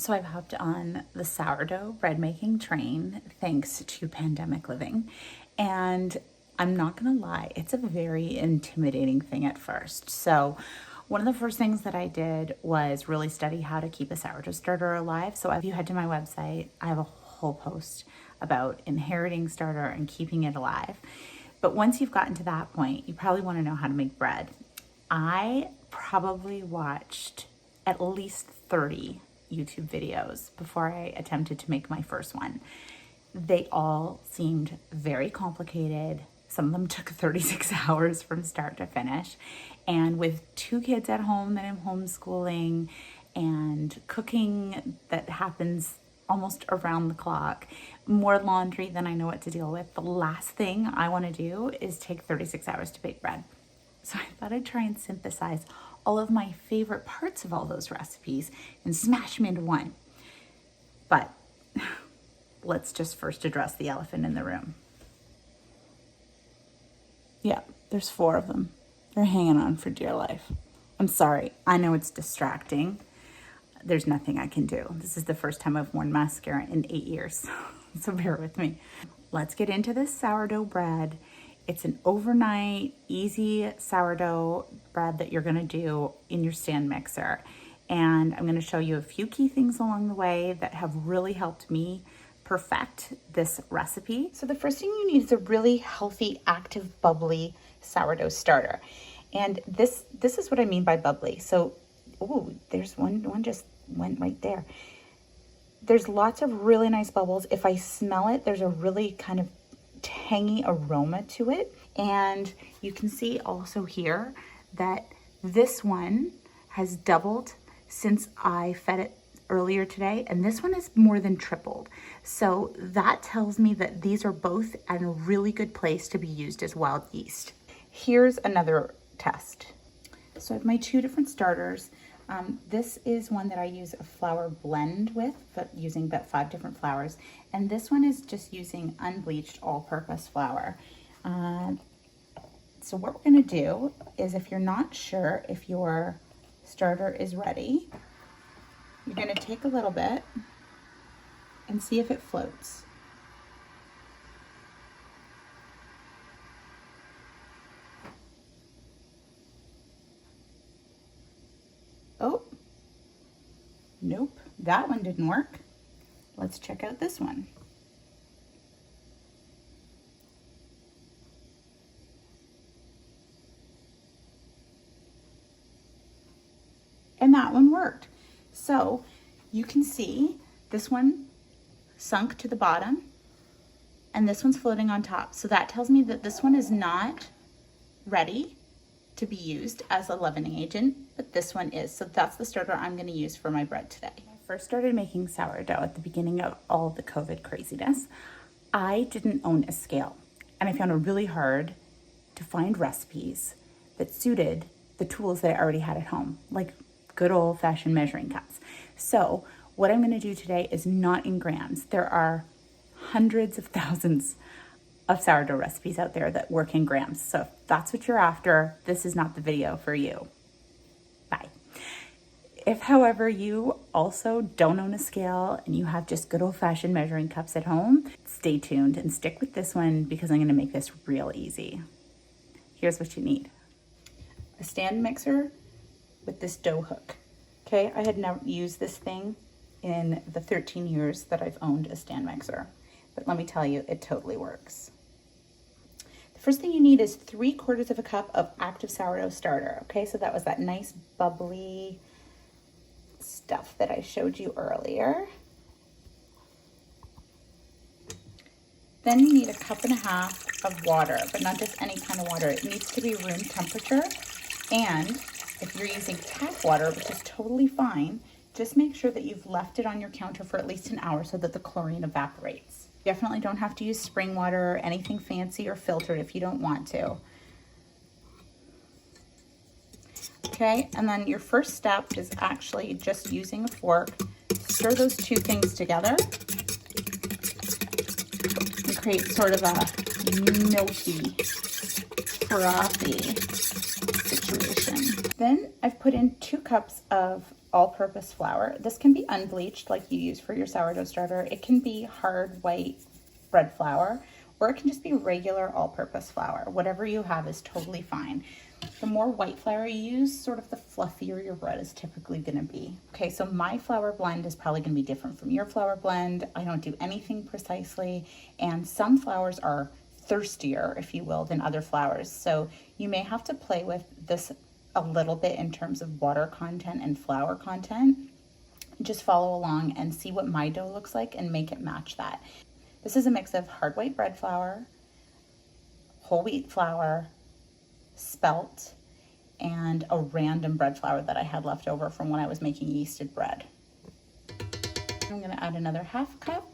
So I've hopped on the sourdough bread making train thanks to pandemic living. And I'm not gonna lie, it's a very intimidating thing at first. So one of the first things that I did was really study how to keep a sourdough starter alive. So if you head to my website, I have a whole post about inheriting starter and keeping it alive. But once you've gotten to that point, you probably wanna know how to make bread. I probably watched at least 30 YouTube videos before I attempted to make my first one. They all seemed very complicated. Some of them took 36 hours from start to finish. And with 2 kids at home that I'm homeschooling and cooking that happens almost around the clock, more laundry than I know what to deal with, the last thing I want to do is take 36 hours to bake bread. So I thought I'd try and synthesize all of my favorite parts of all those recipes and smash them into one. But let's just first address the elephant in the room. Yeah, there's 4 of them. They're hanging on for dear life. I'm sorry, I know it's distracting. There's nothing I can do. This is the first time I've worn mascara in 8 years, so bear with me. Let's get into this sourdough bread. It's an overnight, easy sourdough bread that you're gonna do in your stand mixer. And I'm gonna show you a few key things along the way that have really helped me perfect this recipe. So the first thing you need is a really healthy, active, bubbly sourdough starter. And this is what I mean by bubbly. So, oh, there's one just went right there. There's lots of really nice bubbles. If I smell it, there's a really kind of tangy aroma to it. And you can see also here that this one has doubled since I fed it earlier today, and this one is more than tripled. So that tells me that these are both at a really good place to be used as wild yeast. Here's another test. So I have my 2 different starters. This is one that I use a flour blend with, but using about 5 different flours. And this one is just using unbleached all-purpose flour. So what we're gonna do is, if you're not sure if your starter is ready, you're gonna take a little bit and see if it floats. Oh, nope, that one didn't work. Let's check out this one. And that one worked. So you can see this one sunk to the bottom and this one's floating on top. So that tells me that this one is not ready to be used as a leavening agent, but this one is. So that's the starter I'm gonna use for my bread today. When I first started making sourdough at the beginning of all the COVID craziness, I didn't own a scale. And I found it really hard to find recipes that suited the tools that I already had at home, like good old-fashioned measuring cups. So what I'm gonna do today is not in grams. There are hundreds of thousands of sourdough recipes out there that work in grams. So if that's what you're after, this is not the video for you. Bye. If, however, you also don't own a scale and you have just good old-fashioned measuring cups at home, stay tuned and stick with this one because I'm gonna make this real easy. Here's what you need. A stand mixer with this dough hook. Okay, I had never used this thing in the 13 years that I've owned a stand mixer, but let me tell you, it totally works. The first thing you need is 3/4 of a cup of active sourdough starter. Okay, so that was that nice bubbly stuff that I showed you earlier. Then you need 1.5 cups of water, but not just any kind of water. It needs to be room temperature. And if you're using tap water, which is totally fine, just make sure that you've left it on your counter for at least an hour so that the chlorine evaporates. You definitely don't have to use spring water or anything fancy or filtered if you don't want to. Okay, and then your first step is actually just using a fork. Stir those 2 things together and create sort of a milky, frothy situation. Then I've put in 2 cups of all-purpose flour. This can be unbleached like you use for your sourdough starter. It can be hard white bread flour, or it can just be regular all-purpose flour. Whatever you have is totally fine. The more white flour you use, sort of the fluffier your bread is typically gonna be. Okay, so my flour blend is probably gonna be different from your flour blend. I don't do anything precisely, and some flours are thirstier, if you will, than other flours. So you may have to play with this a little bit in terms of water content and flour content. Just follow along and see what my dough looks like and make it match that. This is a mix of hard white bread flour, whole wheat flour, spelt, and a random bread flour that I had left over from when I was making yeasted bread. I'm gonna add another half cup,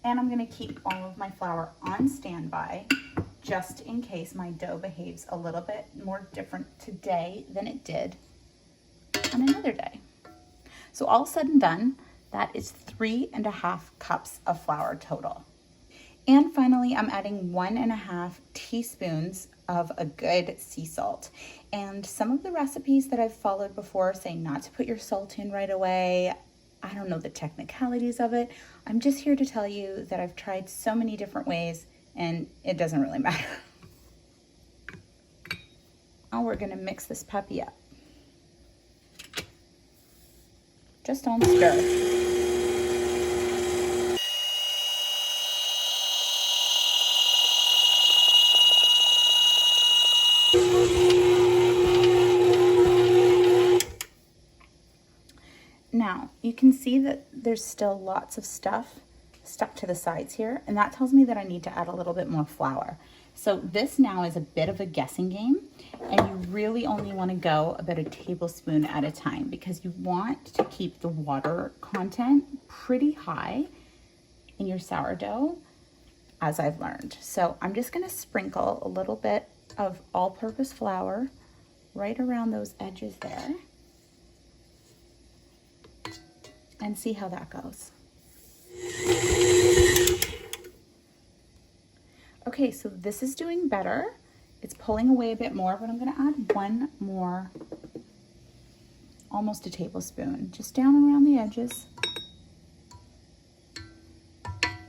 and I'm gonna keep all of my flour on standby just in case my dough behaves a little bit more different today than it did on another day. So all said and done, that is 3.5 cups of flour total. And finally, I'm adding 1.5 teaspoons of a good sea salt. And some of the recipes that I've followed before say not to put your salt in right away. I don't know the technicalities of it. I'm just here to tell you that I've tried so many different ways and it doesn't really matter. Now we're gonna mix this puppy up. Just on stir. Now, you can see that there's still lots of stuff stuck to the sides here, and that tells me that I need to add a little bit more flour. So this now is a bit of a guessing game, and you really only want to go about a tablespoon at a time because you want to keep the water content pretty high in your sourdough, as I've learned. So I'm just going to sprinkle a little bit of all-purpose flour right around those edges there and see how that goes. Okay, so this is doing better. It's pulling away a bit more, but I'm gonna add one more, almost a tablespoon, just down around the edges.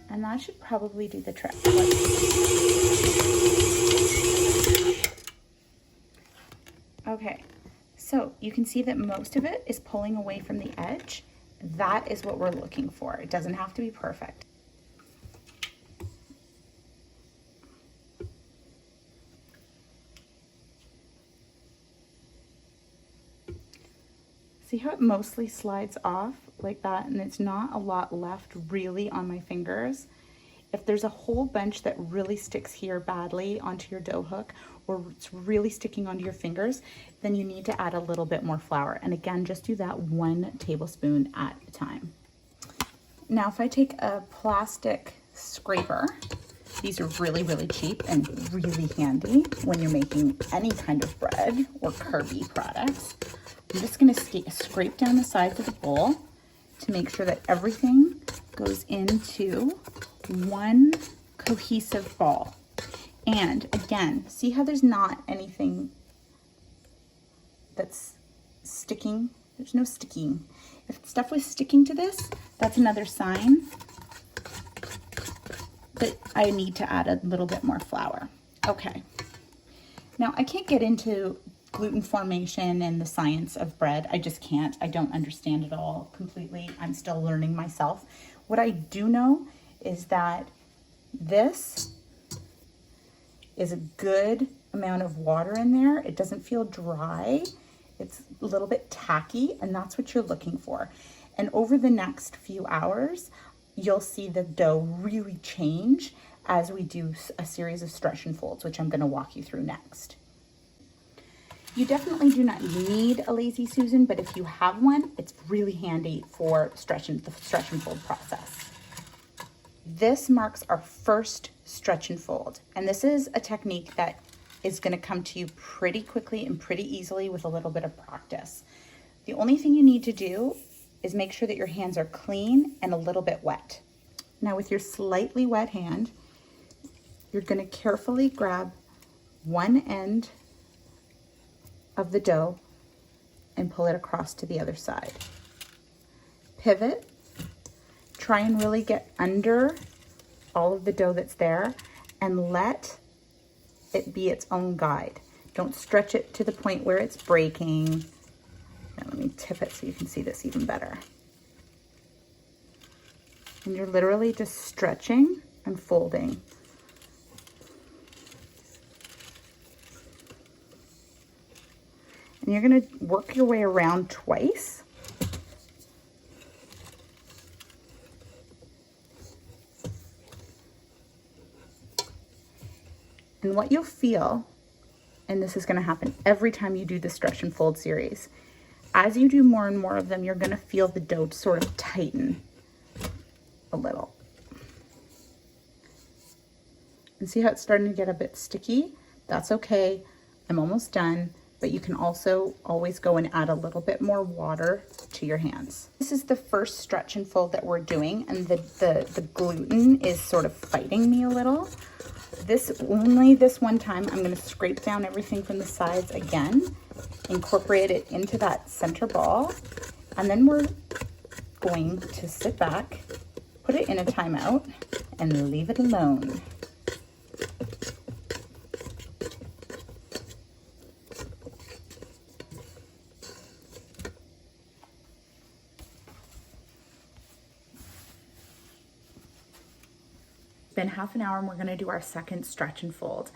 And that should probably do the trick. Okay, so you can see that most of it is pulling away from the edge. That is what we're looking for. It doesn't have to be perfect. See how it mostly slides off like that, and it's not a lot left really on my fingers. If there's a whole bunch that really sticks here badly onto your dough hook, or it's really sticking onto your fingers, then you need to add a little bit more flour. And again, just do that 1 tablespoon at a time. Now, if I take a plastic scraper, these are really, really cheap and really handy when you're making any kind of bread or curvy products. I'm just gonna scrape down the sides of the bowl to make sure that everything goes into one cohesive ball. And again, see how there's not anything that's sticking? There's no sticking. If stuff was sticking to this, that's another sign that I need to add a little bit more flour. Okay. Now, I can't get into gluten formation and the science of bread. I just can't. I don't understand it all completely. I'm still learning myself. What I do know is that this is a good amount of water in there. It doesn't feel dry. It's a little bit tacky, and that's what you're looking for. And over the next few hours, you'll see the dough really change as we do a series of stretch and folds, which I'm going to walk you through next. You definitely do not need a Lazy Susan, but if you have one, it's really handy for the stretch and fold process. This marks our first stretch and fold, and this is a technique that is going to come to you pretty quickly and pretty easily with a little bit of practice. The only thing you need to do is make sure that your hands are clean and a little bit wet. Now, with your slightly wet hand, you're going to carefully grab one end of the dough and pull it across to the other side. Pivot, try and really get under all of the dough that's there and let it be its own guide. Don't stretch it to the point where it's breaking. Now let me tip it so you can see this even better. And you're literally just stretching and folding. And you're gonna work your way around twice. And what you'll feel, and this is gonna happen every time you do the stretch and fold series, as you do more and more of them, you're gonna feel the dough sort of tighten a little. And see how it's starting to get a bit sticky? That's okay, I'm almost done, but you can also always go and add a little bit more water to your hands. This is the first stretch and fold that we're doing, and the gluten is sort of fighting me a little. Only this one time, I'm gonna scrape down everything from the sides again, incorporate it into that center ball, and then we're going to sit back, put it in a timeout, and leave it alone. It's been half an hour and we're gonna do our second stretch and fold.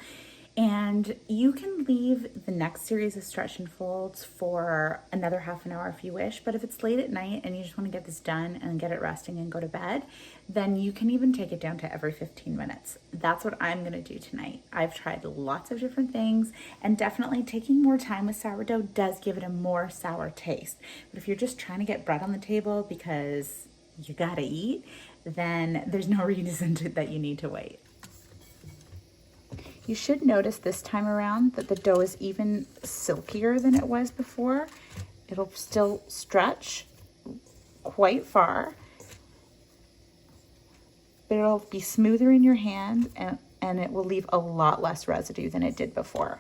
And you can leave the next series of stretch and folds for another half an hour if you wish, but if it's late at night and you just wanna get this done and get it resting and go to bed, then you can even take it down to every 15 minutes. That's what I'm gonna do tonight. I've tried lots of different things, and definitely taking more time with sourdough does give it a more sour taste. But if you're just trying to get bread on the table because you gotta eat, then there's no reason that you need to wait. You should notice this time around that the dough is even silkier than it was before. It'll still stretch quite far, but it'll be smoother in your hand, and it will leave a lot less residue than it did before.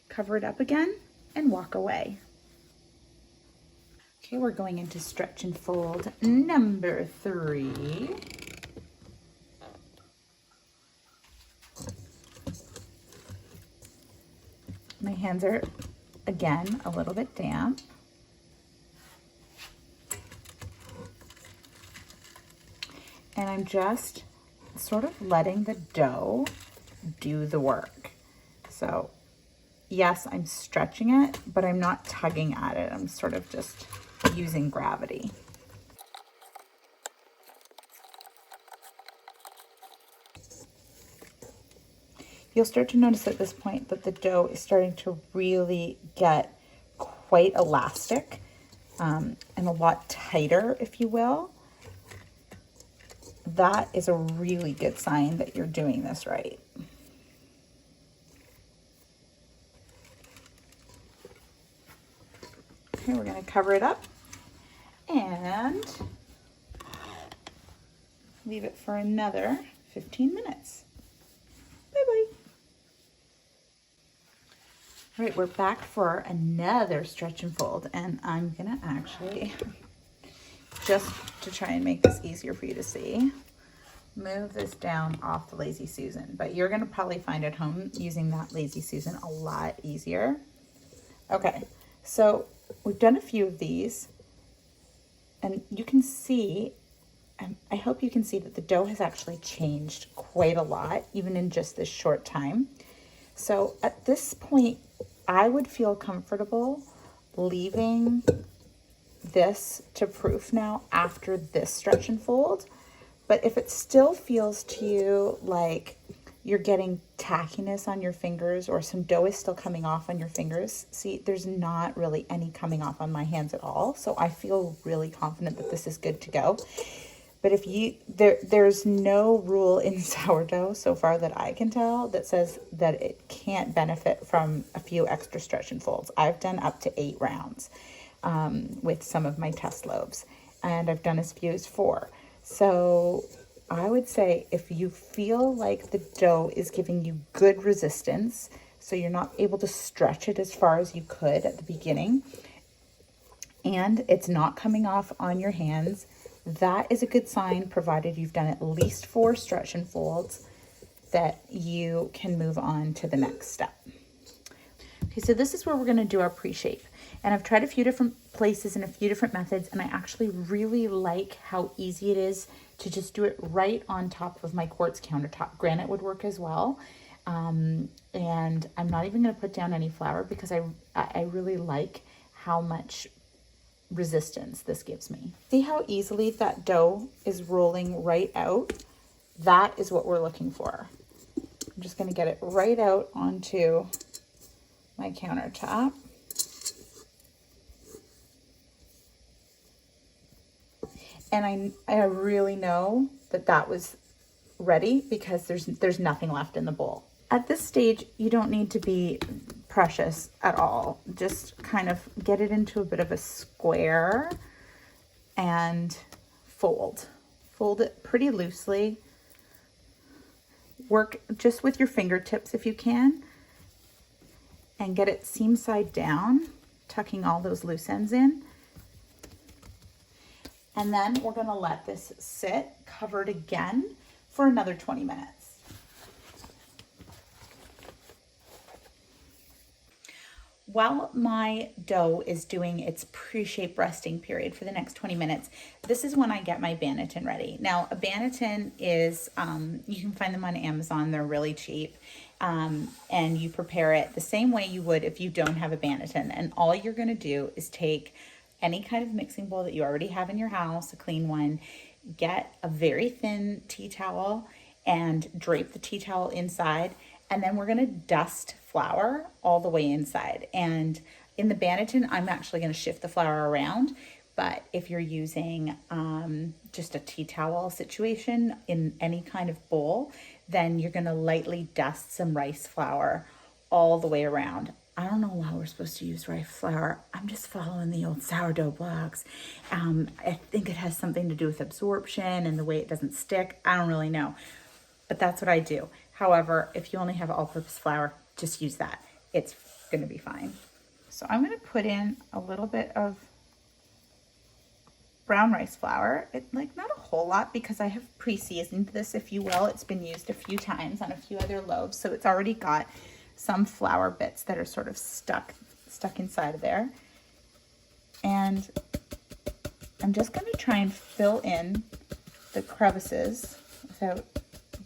Cover it up again and walk away. Okay, we're going into stretch and fold number 3. My hands are, again, a little bit damp. And I'm just sort of letting the dough do the work. So yes, I'm stretching it, but I'm not tugging at it. I'm sort of just using gravity. You'll start to notice at this point that the dough is starting to really get quite elastic and a lot tighter, if you will. That is a really good sign that you're doing this right. Okay, we're going to cover it up and leave it for another 15 minutes. Bye-bye. All right, we're back for another stretch and fold, and I'm going to actually, just to try and make this easier for you to see, move this down off the Lazy Susan, but you're going to probably find at home using that Lazy Susan a lot easier. Okay, so we've done a few of these, and you can see, I hope you can see that the dough has actually changed quite a lot, even in just this short time. So at this point, I would feel comfortable leaving this to proof now after this stretch and fold. But if it still feels to you like you're getting tackiness on your fingers, or some dough is still coming off on your fingers, see, there's not really any coming off on my hands at all. So I feel really confident that this is good to go. But if there's no rule in sourdough so far that I can tell that says that it can't benefit from a few extra stretch and folds. I've done up to 8 rounds with some of my test loaves. and I've done as few as 4. So I would say if you feel like the dough is giving you good resistance, so you're not able to stretch it as far as you could at the beginning, and it's not coming off on your hands, that is a good sign, provided you've done at least 4 stretch and folds, that you can move on to the next step. Okay, so this is where we're going to do our pre-shape. And I've tried a few different places and a few different methods, and I actually really like how easy it is to just do it right on top of my quartz countertop. Granite would work as well. And I'm not even going to put down any flour because I really like how much resistance this gives me. See how easily that dough is rolling right out? That is what we're looking for. I'm just going to get it right out onto my countertop. And I really know that that was ready because there's nothing left in the bowl. At this stage, you don't need to be precious at all. Just kind of get it into a bit of a square and fold. Fold it pretty loosely. Work just with your fingertips if you can, and get it seam side down, tucking all those loose ends in. And then we're gonna let this sit covered again for another 20 minutes. While my dough is doing its pre-shape resting period for the next 20 minutes, this is when I get my banneton ready. Now, a banneton is, you can find them on Amazon. They're really cheap. And you prepare it the same way you would if you don't have a banneton. And all you're gonna do is take any kind of mixing bowl that you already have in your house, a clean one, get a very thin tea towel and drape the tea towel inside. And then we're gonna dust flour all the way inside. And in the banneton, I'm actually gonna shift the flour around. But if you're using just a tea towel situation in any kind of bowl, then you're gonna lightly dust some rice flour all the way around. I don't know why we're supposed to use rice flour. I'm just following the old sourdough blogs. I think it has something to do with absorption and the way it doesn't stick. I don't really know, but that's what I do. However, if you only have all-purpose flour, just use that. It's gonna be fine. So I'm gonna put in a little bit of brown rice flour. Like not a whole lot because I have pre-seasoned this, if you will. It's been used a few times on a few other loaves, so it's already got some flour bits that are sort of stuck inside of there. And I'm just going to try and fill in the crevices without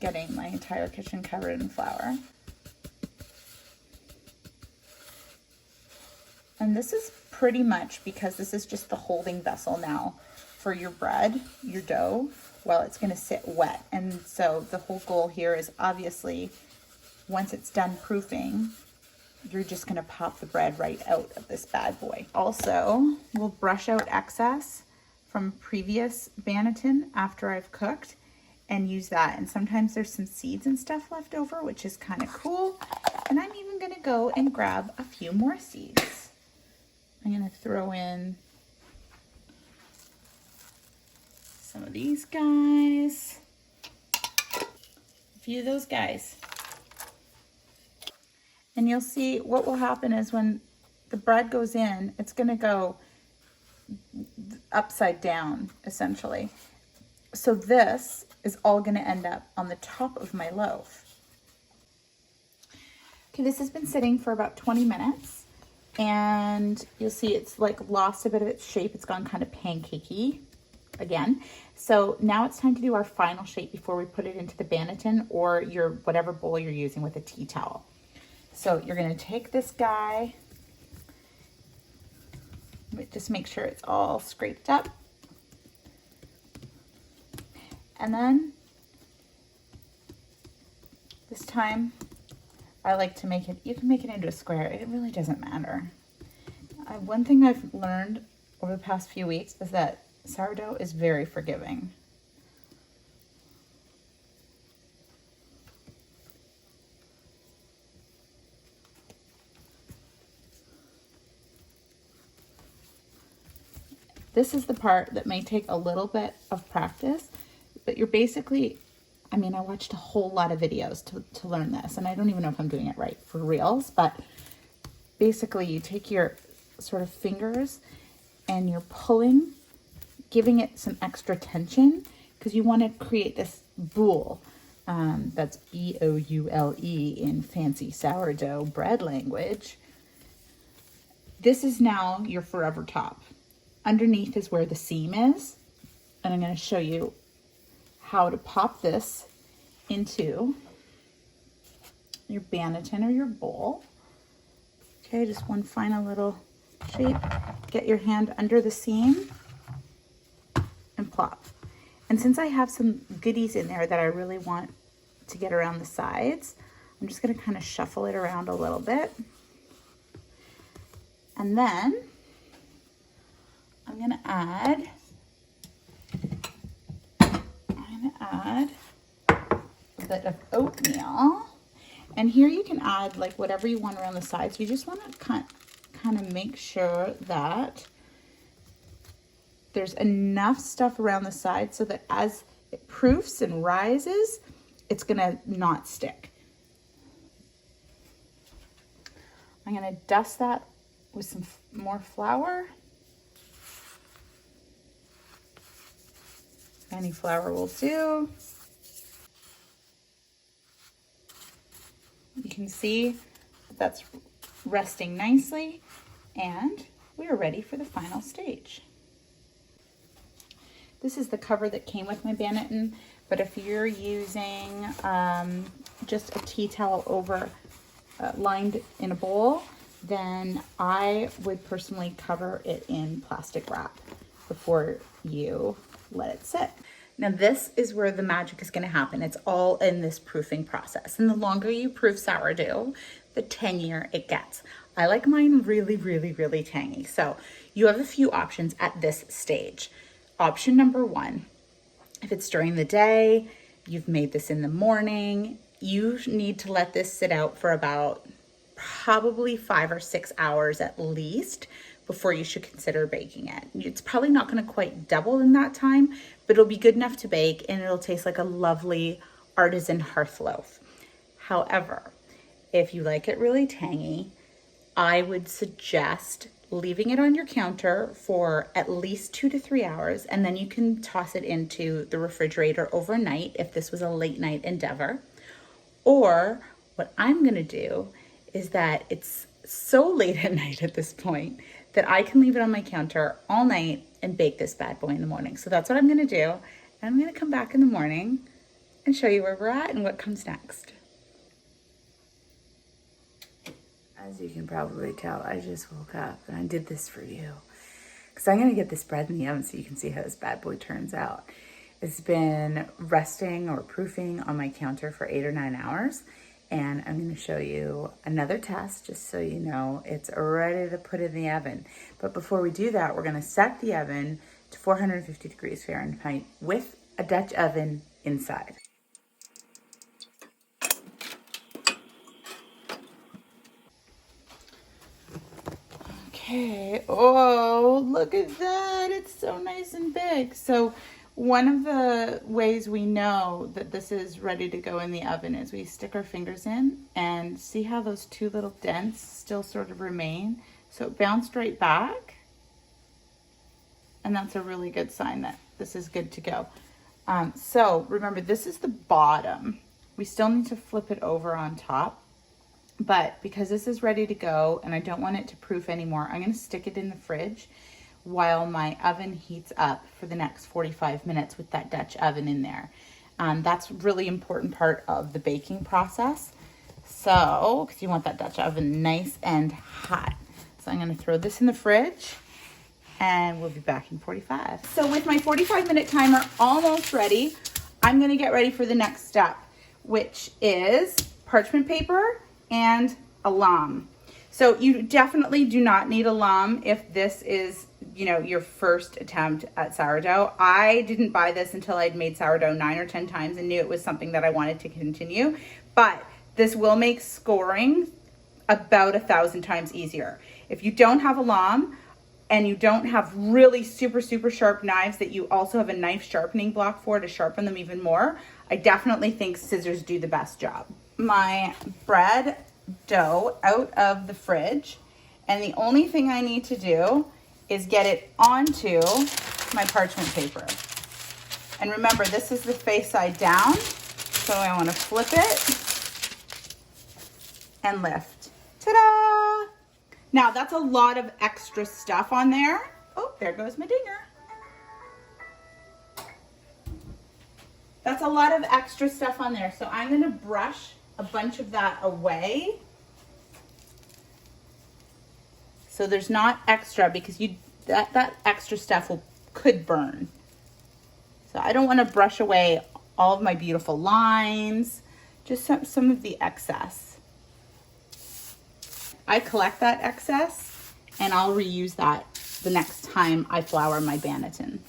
getting my entire kitchen covered in flour. And this is pretty much because this is just the holding vessel now for your bread, your dough, while it's going to sit wet. And so the whole goal here is obviously once it's done proofing, you're just gonna pop the bread right out of this bad boy. Also, we'll brush out excess from previous banneton after I've cooked and use that. And sometimes there's some seeds and stuff left over, which is kind of cool. And I'm even gonna go and grab a few more seeds. I'm gonna throw in some of these guys, a few of those guys. And you'll see what will happen is when the bread goes in, it's gonna go upside down, essentially. So this is all gonna end up on the top of my loaf. Okay, this has been sitting for about 20 minutes and you'll see it's like lost a bit of its shape. It's gone kind of pancakey again. So now it's time to do our final shape before we put it into the banneton or your whatever bowl you're using with a tea towel. So you're gonna take this guy, just make sure it's all scraped up. And then this time I like to make it, you can make it into a square. It really doesn't matter. One thing I've learned over the past few weeks is that sourdough is very forgiving. This is the part that may take a little bit of practice, but you're basically, I mean, I watched a whole lot of videos to learn this, and I don't even know if I'm doing it right for reals, but basically you take your sort of fingers and you're pulling, giving it some extra tension, because you want to create this boule. That's B-O-U-L-E in fancy sourdough bread language. This is now your forever top. Underneath is where the seam is, and I'm going to show you how to pop this into your banneton or your bowl. Okay, just one final little shape. Get your hand under the seam and plop. And since I have some goodies in there that I really want to get around the sides, I'm just going to kind of shuffle it around a little bit. And then I'm going to add a bit of oatmeal. And here you can add like whatever you want around the sides. You just want to kind of make sure that there's enough stuff around the side so that as it proofs and rises, it's gonna not stick. I'm gonna dust that with some more flour. Any flour will do. You can see that's resting nicely, and we are ready for the final stage. This is the cover that came with my banneton, but if you're using just a tea towel over lined in a bowl, then I would personally cover it in plastic wrap before you let it sit. Now this is where the magic is going to happen. It's all in this proofing process. And the longer you proof sourdough, the tangier it gets. I like mine really, really, really tangy. So you have a few options at this stage. Option number one, if it's during the day, you've made this in the morning, you need to let this sit out for about probably 5 or 6 hours at least before you should consider baking it. It's probably not going to quite double in that time, but it'll be good enough to bake and it'll taste like a lovely artisan hearth loaf. However, if you like it really tangy, I would suggest leaving it on your counter for at least 2 to 3 hours, and then you can toss it into the refrigerator overnight if this was a late night endeavor. Or what I'm gonna do is that it's so late at night at this point that I can leave it on my counter all night and bake this bad boy in the morning. So that's what I'm gonna do. And I'm gonna come back in the morning and show you where we're at and what comes next. As you can probably tell, I just woke up and I did this for you, because I'm gonna get this bread in the oven so you can see how this bad boy turns out. It's been resting or proofing on my counter for 8 or 9 hours, and I'm gonna show you another test just so you know it's ready to put in the oven. But before we do that, we're gonna set the oven to 450 degrees Fahrenheit with a Dutch oven inside. Okay, oh, look at that. It's so nice and big. So one of the ways we know that this is ready to go in the oven is we stick our fingers in and see how those 2 little dents still sort of remain. So it bounced right back. And that's a really good sign that this is good to go. So remember, this is the bottom. We still need to flip it over on top. But because this is ready to go and I don't want it to proof anymore, I'm going to stick it in the fridge while my oven heats up for the next 45 minutes with that Dutch oven in there. That's a really important part of the baking process. So, because you want that Dutch oven nice and hot. So I'm going to throw this in the fridge and we'll be back in 45. So with my 45-minute timer almost ready, I'm going to get ready for the next step, which is parchment paper and a lame. So you definitely do not need a lame if this is, you know, your first attempt at sourdough. I didn't buy this until I'd made sourdough 9 or 10 times and knew it was something that I wanted to continue. But this will make scoring about 1,000 times easier. If you don't have a lame and you don't have really super sharp knives that you also have a knife sharpening block for to sharpen them even more, I definitely think scissors do the best job. My bread dough out of the fridge, and the only thing I need to do is get it onto my parchment paper. And remember, this is the face side down, so I want to flip it and lift. Ta-da! Now that's a lot of extra stuff on there. Oh, there goes my dinger. That's a lot of extra stuff on there, so I'm going to brush a bunch of that away. So there's not extra, because that extra stuff could burn. So I don't want to brush away all of my beautiful lines, just some of the excess. I collect that excess and I'll reuse that the next time I flour my Banneton.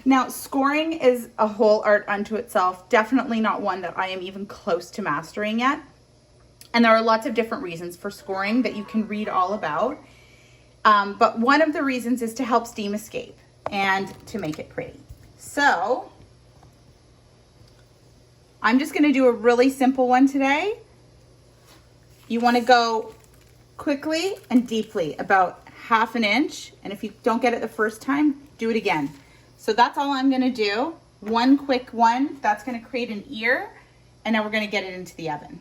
Now, scoring is a whole art unto itself. Definitely not one that I am even close to mastering yet. And there are lots of different reasons for scoring that you can read all about. But one of the reasons is to help steam escape and to make it pretty. So I'm just going to do a really simple one today. You want to go quickly and deeply, about 1/2 inch. And if you don't get it the first time, do it again. So that's all I'm going to do. One quick one. That's going to create an ear. And now we're going to get it into the oven.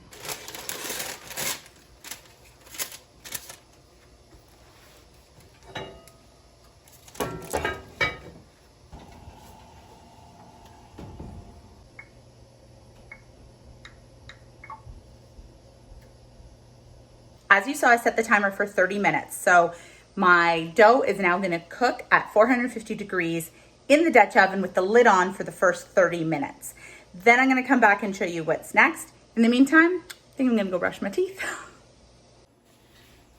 As you saw, I set the timer for 30 minutes. So my dough is now going to cook at 450 degrees in the Dutch oven with the lid on for the first 30 minutes. Then I'm going to come back and show you what's next. In the meantime, I think I'm going to go brush my teeth.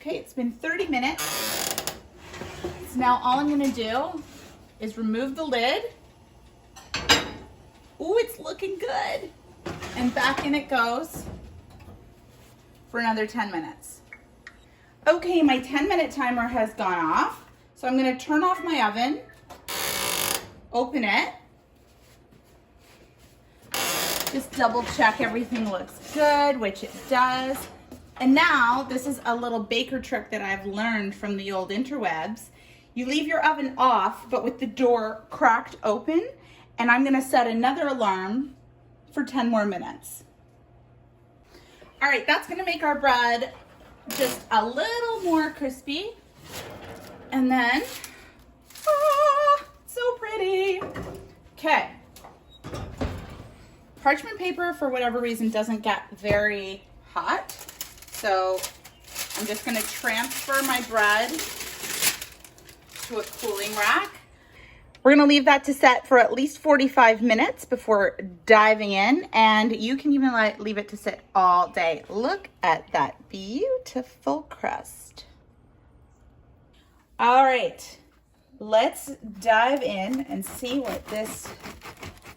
Okay, it's been 30 minutes. So now all I'm going to do is remove the lid. Ooh, it's looking good. And back in it goes for another 10 minutes. Okay, my 10-minute timer has gone off. So I'm going to turn off my oven, open it, just double check everything looks good, which it does. And now, this is a little baker trick that I've learned from the old interwebs. You leave your oven off, but with the door cracked open, and I'm going to set another alarm for 10 more minutes. All right, that's going to make our bread just a little more crispy. And then, so pretty. Okay. Parchment paper, for whatever reason, doesn't get very hot. So I'm just going to transfer my bread to a cooling rack. We're going to leave that to set for at least 45 minutes before diving in, and you can even leave it to sit all day. Look at that beautiful crust. All right, let's dive in and see what this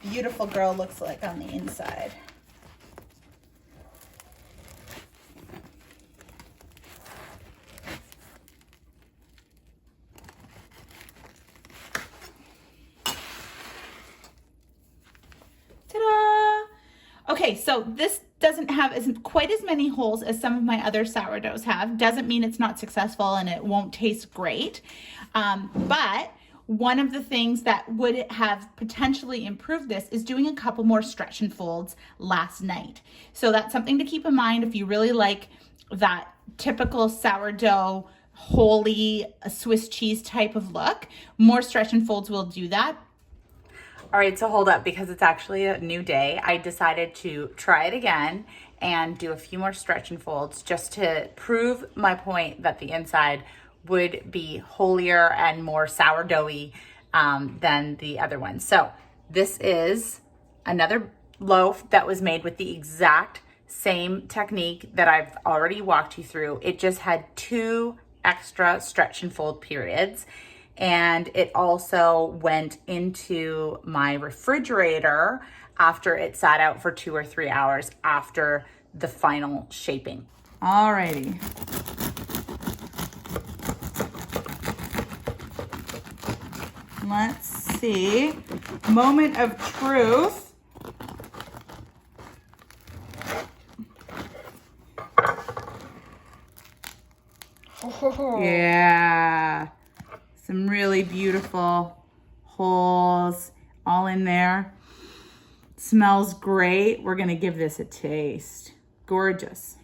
beautiful girl looks like on the inside. Okay, so this doesn't have quite as many holes as some of my other sourdoughs have. Doesn't mean it's not successful and it won't taste great. But one of the things that would have potentially improved this is doing a couple more stretch and folds last night. So that's something to keep in mind if you really like that typical sourdough, holy Swiss cheese type of look. More stretch and folds will do that. All right, so hold up, because it's actually a new day. I decided to try it again and do a few more stretch and folds just to prove my point that the inside would be holier and more sourdoughy than the other one. So this is another loaf that was made with the exact same technique that I've already walked you through. It just had 2 extra stretch and fold periods. And it also went into my refrigerator after it sat out for 2 or 3 hours after the final shaping. Alrighty. Let's see. Moment of truth. Yeah. Some really beautiful holes all in there. Smells great. We're gonna give this a taste. Gorgeous.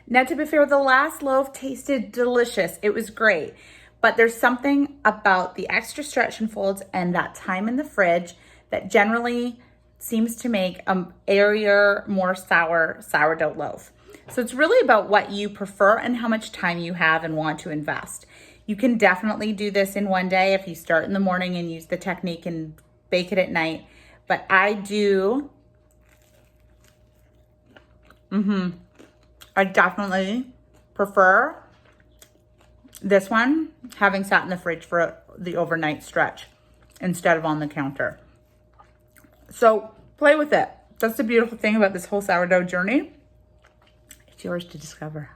Now, to be fair, the last loaf tasted delicious. It was great. But there's something about the extra stretch and folds and that time in the fridge that generally seems to make an airier, more sour sourdough loaf. So it's really about what you prefer and how much time you have and want to invest. You can definitely do this in one day if you start in the morning and use the technique and bake it at night. But I do, I definitely prefer this one having sat in the fridge for the overnight stretch instead of on the counter. So play with it. That's the beautiful thing about this whole sourdough journey. It's yours to discover.